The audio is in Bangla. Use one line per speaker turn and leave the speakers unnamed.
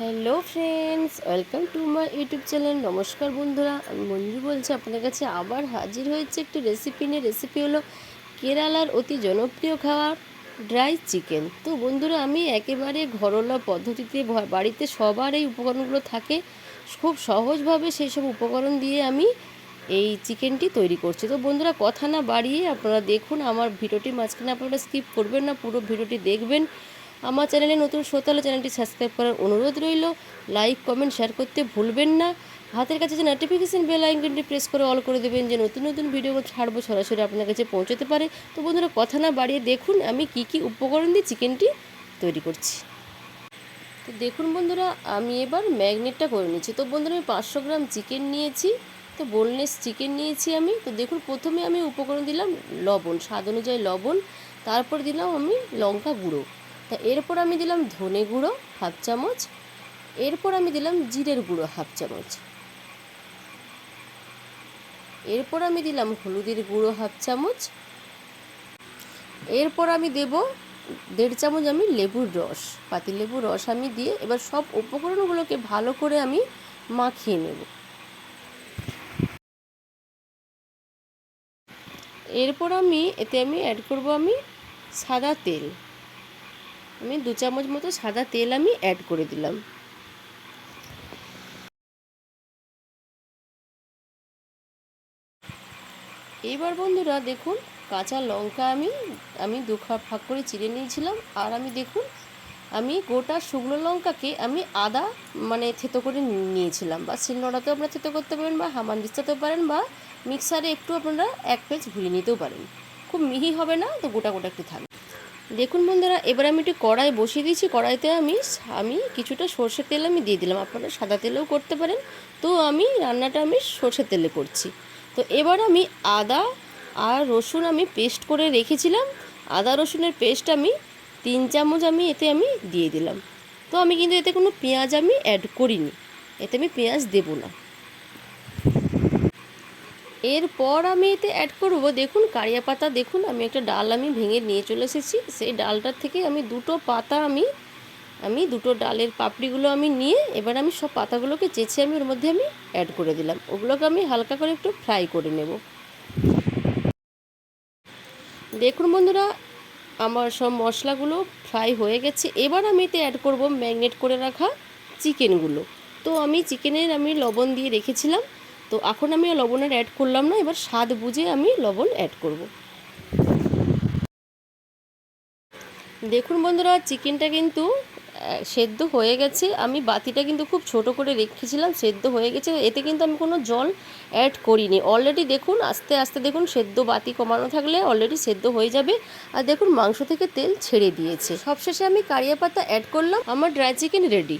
Hello friends, welcome to my YouTube channel. নমস্কার বন্ধুরা, আমি মঞ্জু বলছি। আপনাদের কাছে আবার হাজির হয়েছে একটি রেসিপি নিয়ে। রেসিপি হলো কেরালার অতি জনপ্রিয় খাবার ড্রাই চিকেন। তো বন্ধুরা, আমি একেবারে ঘরোয়া পদ্ধতিতে বাড়িতে সবার এই উপকরণগুলো থাকে, খুব সহজভাবে সেই সব উপকরণ দিয়ে আমি এই চিকেনটি তৈরি করছি। তো বন্ধুরা, কথা না বাড়িয়ে আপনারা দেখুন আমার ভিডিওটি। মাঝখানে আপনারা স্কিপ করবেন না, পুরো ভিডিওটি দেখবেন। আমার চ্যানেলে নতুন শ্রোতা হলে চ্যানেলটি সাবস্ক্রাইব করার অনুরোধ রইল। লাইক, কমেন্ট, শেয়ার করতে ভুলবেন না। হাতের কাছে যে নোটিফিকেশান বেল আইকনটি প্রেস করে অল করে দেবেন, যে নতুন নতুন ভিডিও ছাড়বো সরাসরি আপনার কাছে পৌঁছতে পারে। তো বন্ধুরা, কথা না বাড়িয়ে দেখুন আমি কি উপকরণ দিয়ে চিকেনটি তৈরি করছি। তো দেখুন বন্ধুরা, আমি এবার ম্যাগনেটটা করে নিচ্ছি। তো বন্ধুরা, আমি 500 গ্রাম চিকেন নিয়েছি। তো বোনলেস চিকেন নিয়েছি আমি। তো দেখুন, প্রথমে আমি উপকরণ দিলাম লবণ, স্বাদ অনুযায়ী লবণ। তারপর দিলাম আমি লঙ্কা গুঁড়ো। তা এরপর আমি দিলাম ধনে গুঁড়ো হাফ চামচ। এরপর আমি দিলাম জিরের গুঁড়ো হাফ চামচ। এরপর আমি দিলাম হলুদের গুঁড়ো হাফ চামচ। এরপর আমি দেব 1.5 চামচ আমি লেবুর রস, পাতিলেবুর রস আমি দিয়ে এবার সব উপকরণগুলোকে ভালো করে আমি মাখিয়ে নেব। এরপর আমি এতে অ্যাড করব আমি সাদা তেল। আমি 2 চামচ মতো সাদা তেল আমি অ্যাড করে দিলাম। এবার বন্ধুরা দেখুন, কাঁচা লঙ্কা আমি 2 ভাগ করে চিড়ে নিয়েছিলাম। আর আমি দেখুন, আমি গোটা শুকনো লঙ্কাকে আমি আদা থেতো করে নিয়েছিলাম, বা শিলনোড়াতেও আপনারা থেতো করতে পারেন, বা হামানদিস্তাতেও পারেন, বা মিক্সারে একটু আপনারা 1 পেঁচ ঘুরিয়ে নিতেও পারেন। খুব মিহি হবে না, তো গোটা গোটা একটু থাকবে। দেখুন বন্ধুরা, এবার আমি একটু কড়াই বসিয়ে দিয়েছি। কড়াইতে আমি কিছুটা সর্ষের তেল আমি দিয়ে দিলাম। আপনারা সাদা তেলেও করতে পারেন। তো আমি রান্নাটা সর্ষের তেলে করছি। তো এবার আমি আদা আর রসুন আমি পেস্ট করে রেখেছিলাম। আদা রসুনের পেস্ট আমি 3 চামচ এতে দিয়ে দিলাম। তো আমি কিন্তু এতে কোনো পেঁয়াজ আমি অ্যাড করিনি, এতে আমি পেঁয়াজ দেবো না। এরপর আমি এতে অ্যাড করব দেখুন কারিয়া পাতা। দেখুন, আমি একটা ডাল ভেঙে নিয়ে চলে এসেছি। সেই ডালটার থেকে আমি 2টো পাতা আমি 2টো ডালের পাপড়িগুলো নিয়ে এবার আমি সব পাতাগুলোকে চেঁচে ওর মধ্যে অ্যাড করে দিলাম। ওগুলোকে আমি হালকা করে একটু ফ্রাই করে নেব। দেখুন বন্ধুরা, আমার সব মশলাগুলো ফ্রাই হয়ে গেছে। এবার আমি এতে অ্যাড করব ম্যারিনেট করে রাখা চিকেনগুলো। তো আমি চিকেনের লবণ দিয়ে রেখেছিলাম। তো এখন আমি লবণের অ্যাড করলাম না, এবার স্বাদ বুঝে আমি লবণ অ্যাড করব। দেখুন বন্ধুরা, চিকেনটা কিন্তু সেদ্ধ হয়ে গেছে। আমি বাতিটা কিন্তু খুব ছোট করে রেখেছিলাম, সেদ্ধ হয়ে গেছে। এতে কিন্তু আমি কোনো জল অ্যাড করিনি। অলরেডি দেখুন, আস্তে আস্তে দেখুন, সেদ্ধ বাতি কমানো থাকলে অলরেডি সেদ্ধ হয়ে যাবে। আর দেখুন, মাংস থেকে তেল ছেড়ে দিয়েছে। সবশেষে আমি কারিয়া পাতা অ্যাড করলাম। আমার ড্রাই চিকেন রেডি।